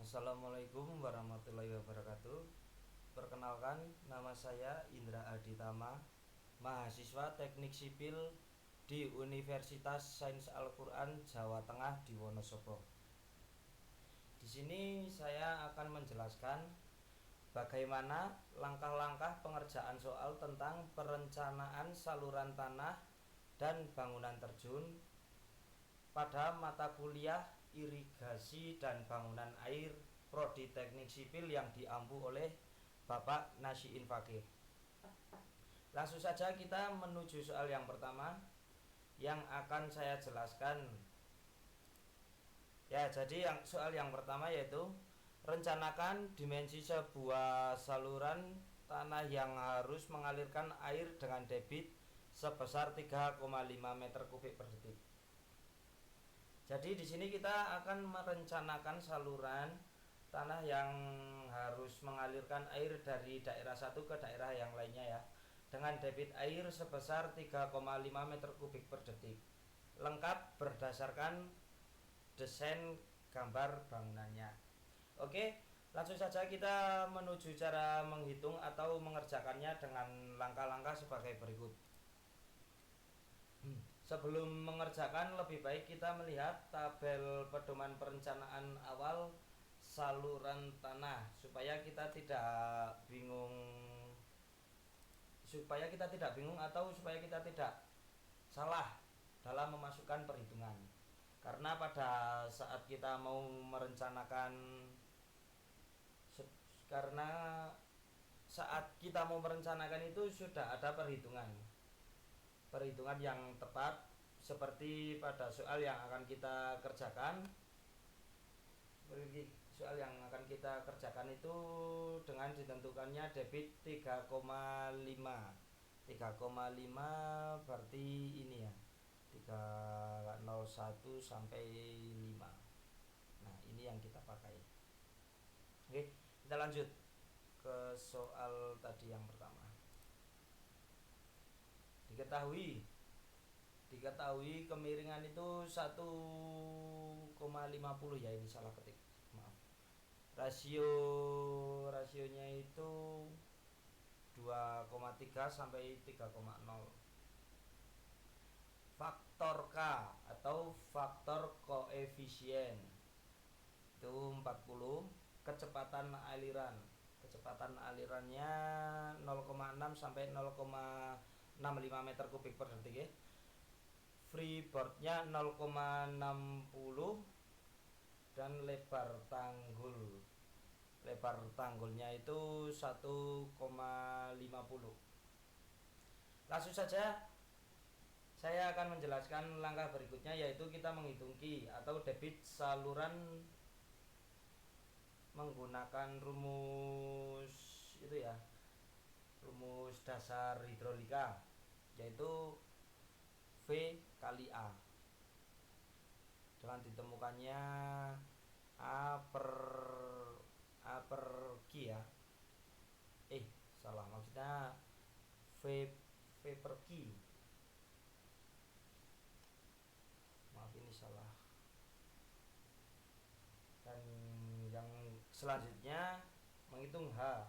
Assalamualaikum warahmatullahi wabarakatuh. Perkenalkan, nama saya Indra Aditama, mahasiswa Teknik Sipil di Universitas Sains Al-Quran Jawa Tengah di Wonosobo. Di sini saya akan menjelaskan bagaimana langkah-langkah pengerjaan soal tentang perencanaan saluran tanah dan bangunan terjun pada mata kuliah irigasi dan bangunan air Prodi Teknik Sipil yang diampu oleh Bapak Nasyiin Fakih. Langsung saja kita menuju soal yang pertama yang akan saya jelaskan. Ya, jadi soal yang pertama yaitu rencanakan dimensi sebuah saluran tanah yang harus mengalirkan air dengan debit sebesar 3,5 meter kubik per detik. Jadi di sini kita akan merencanakan saluran tanah yang harus mengalirkan air dari daerah satu ke daerah yang lainnya ya, dengan debit air sebesar 3,5 meter kubik per detik, lengkap berdasarkan desain gambar bangunannya. Oke, langsung saja kita menuju cara menghitung atau mengerjakannya dengan langkah-langkah sebagai berikut. Sebelum mengerjakan, lebih baik kita melihat tabel pedoman perencanaan awal saluran tanah supaya kita tidak bingung atau supaya kita tidak salah dalam memasukkan perhitungan. Karena pada saat kita mau merencanakan itu sudah ada perhitungan yang tepat, seperti pada soal yang akan kita kerjakan. Itu dengan ditentukannya debit 3,5 berarti ini ya, 301 sampai 5. Nah, ini yang kita pakai. Oke, kita lanjut ke soal tadi yang pertama. Diketahui kemiringan itu 1,50 ya, ini salah ketik, maaf. Rasionya itu 2,3 sampai 3,0. Faktor K atau faktor koefisien itu 40. Kecepatan alirannya 0,6 sampai 0,65 meter kubik per detik ya. Freeboardnya 0,60 dan lebar tanggulnya itu 1,50. Langsung saja saya akan menjelaskan langkah berikutnya, yaitu kita menghitung Q atau debit saluran menggunakan rumus dasar hidrolika, yaitu V kali A, dengan ditemukannya A per Q ya. Maksudnya V per Q. Maaf, ini salah. Dan yang selanjutnya menghitung H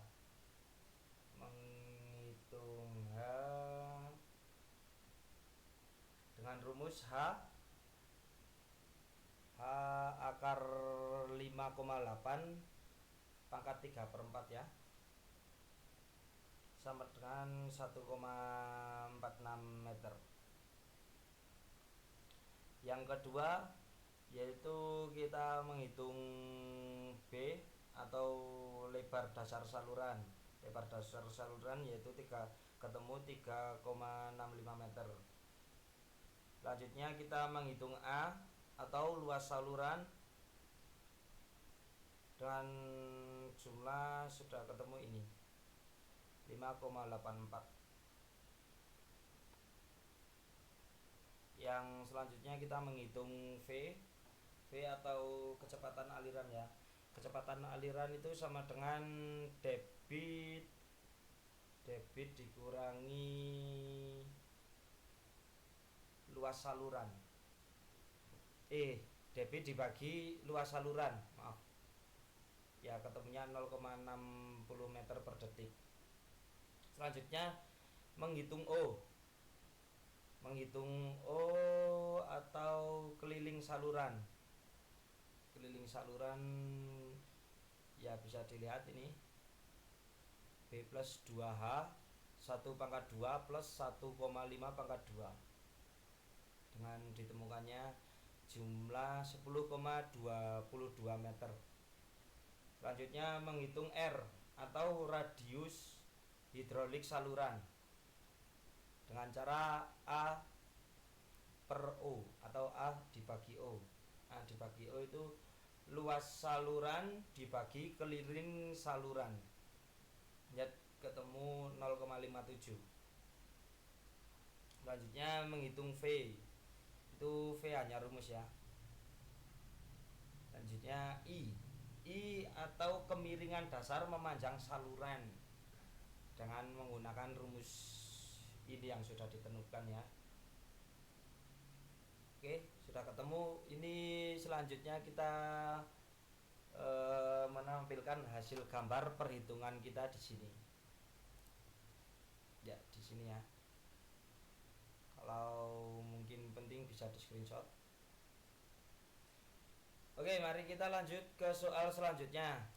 dengan rumus H akar 5,8 pangkat 3/4 ya, sama dengan 1,46 meter. Yang kedua yaitu kita menghitung B atau lebar dasar saluran. Yaitu 3,65 meter. Selanjutnya kita menghitung A atau luas saluran dengan jumlah sudah ketemu ini 5,84. Yang selanjutnya kita menghitung V atau kecepatan aliran ya. Kecepatan aliran itu sama dengan debit dikurangi luas saluran. Debit dibagi luas saluran, maaf. ya ketemunya 0,60 meter per detik. Selanjutnya menghitung O atau keliling saluran. Keliling saluran ya bisa dilihat ini B plus 2H 1 pangkat 2 plus 1,5 pangkat 2 dengan ditemukannya jumlah 10,22 meter. Selanjutnya menghitung R atau radius hidrolik saluran dengan cara A per O atau A dibagi O. A dibagi O itu luas saluran dibagi keliling saluran, ya ketemu 0,57. Selanjutnya menghitung V, itu V hanya rumus ya. Selanjutnya I atau kemiringan dasar memanjang saluran dengan menggunakan rumus ini yang sudah ditentukan ya. Oke, sudah ketemu. Ini selanjutnya kita menampilkan hasil gambar perhitungan kita di sini. Ya, di sini ya. Kalau mungkin penting bisa di screenshot. Oke, mari kita lanjut ke soal selanjutnya,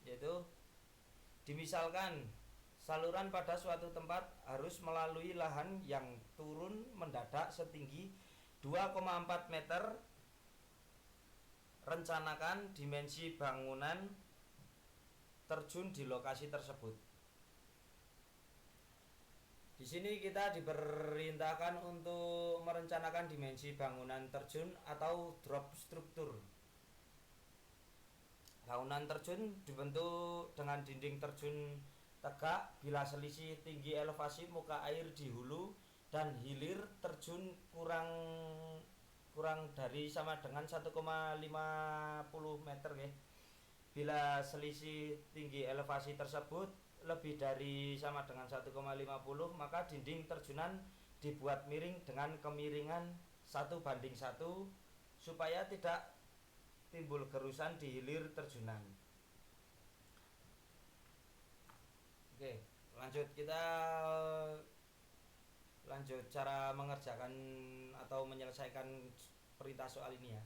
yaitu dimisalkan saluran pada suatu tempat harus melalui lahan yang turun mendadak setinggi 2,4 meter. Rencanakan dimensi bangunan terjun di lokasi tersebut. Di sini kita diperintahkan untuk merencanakan dimensi bangunan terjun atau drop struktur. Bangunan terjun dibentuk dengan dinding terjun tegak bila selisih tinggi elevasi muka air di hulu dan hilir terjun kurang dari sama dengan 1,50 meter ya. Bila selisih tinggi elevasi tersebut lebih dari sama dengan 1,50, maka dinding terjunan dibuat miring dengan kemiringan 1:1 supaya tidak timbul gerusan di hilir terjunan. Oke, lanjut cara mengerjakan atau menyelesaikan perintah soal ini ya.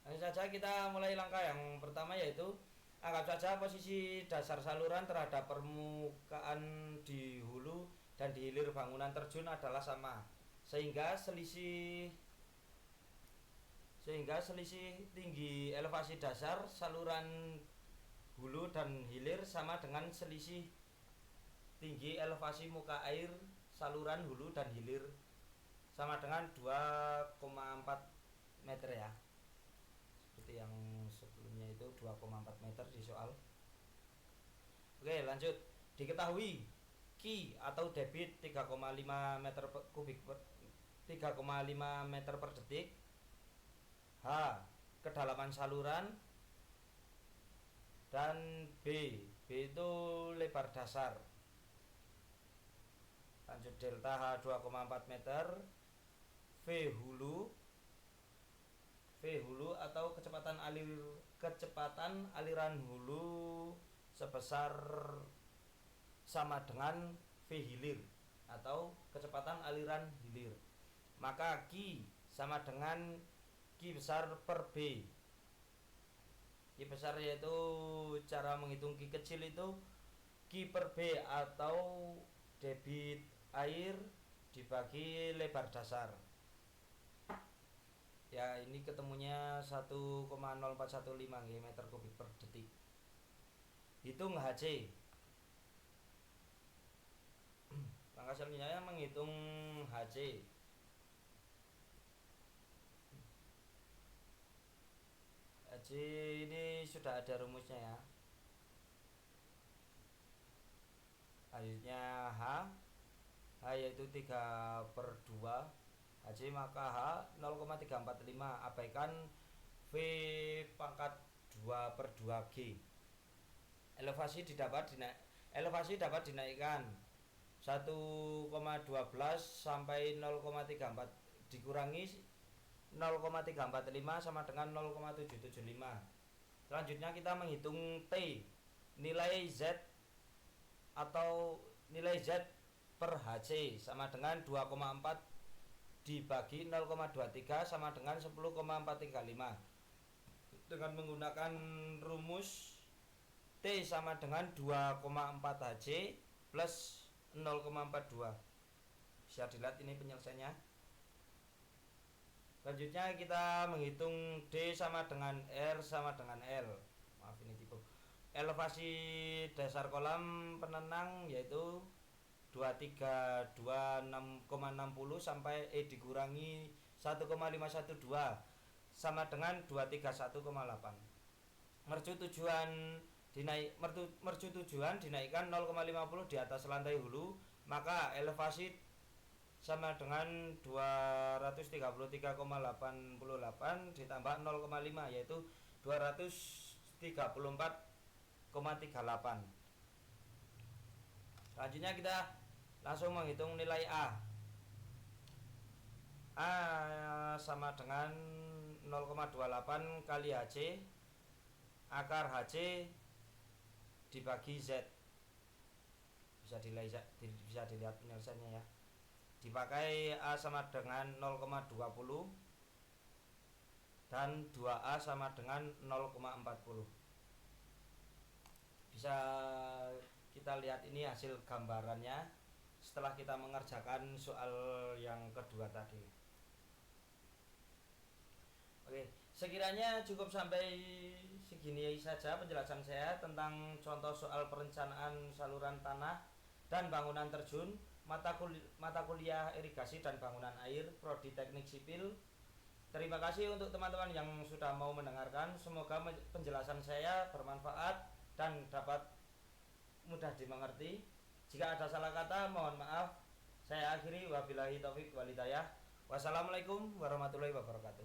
Langsung saja kita mulai langkah yang pertama, yaitu anggap saja posisi dasar saluran terhadap permukaan di hulu dan di hilir bangunan terjun adalah sama, sehingga selisih tinggi elevasi dasar saluran hulu dan hilir sama dengan selisih tinggi elevasi muka air saluran hulu dan hilir, sama dengan 2,4 meter ya. Seperti yang sebelumnya itu 2,4 meter di soal. Oke, lanjut. Diketahui Q atau debit 3,5 meter kubik per 3,5 meter per detik. H kedalaman saluran, dan B itu lebar dasar. Lanjut, delta H 2,4 meter. V hulu atau kecepatan aliran hulu sebesar sama dengan V hilir atau kecepatan aliran hilir. Maka Q sama dengan Q besar per B. Q besar yaitu cara menghitung Q kecil itu Q per B atau debit air dibagi lebar dasar. Ya, ini ketemunya 1,0415 meter kubik per detik. Hitung HC. Langkah selanjutnya menghitung HC. HC ini sudah ada rumusnya ya. Selanjutnya H yaitu 3/2 HC, maka H 0,345. Abaikan V pangkat 2/2G. Elevasi dapat dinaikkan 1,12 sampai 0,34 dikurangi 0,345 sama dengan 0,775. Selanjutnya kita menghitung T, nilai Z atau nilai Z per HC sama dengan 2,4 dibagi 0,23 sama dengan 10,435. Dengan menggunakan rumus T sama dengan 2,4 HC plus 0,42. Bisa dilihat ini penyelesaiannya. Selanjutnya kita menghitung D sama dengan R sama dengan L. Maaf ini tipe. Elevasi dasar kolam penenang yaitu 232,60 sampai E dikurangi 1,512 sama dengan 231,8. Mercu tujuan dinaikkan 0,50 di atas lantai hulu, maka elevasi sama dengan 233,88 ditambah 0,5 yaitu 234,38. Selanjutnya kita langsung menghitung nilai A. A sama dengan 0,28 kali HC akar HC dibagi Z. Bisa dilihat penyelesaiannya ya. Dipakai A sama dengan 0,20 dan 2A sama dengan 0,40. Bisa kita lihat ini hasil gambarannya setelah kita mengerjakan soal yang kedua tadi. Oke, sekiranya cukup sampai segini saja penjelasan saya tentang contoh soal perencanaan saluran tanah dan bangunan terjun mata kuliah irigasi dan bangunan air Prodi Teknik Sipil. Terima kasih untuk teman-teman yang sudah mau mendengarkan. Semoga penjelasan saya bermanfaat dan dapat mudah dimengerti. Jika ada salah kata mohon maaf. Saya akhiri, wabillahi taufik wal hidayah. Wassalamualaikum warahmatullahi wabarakatuh.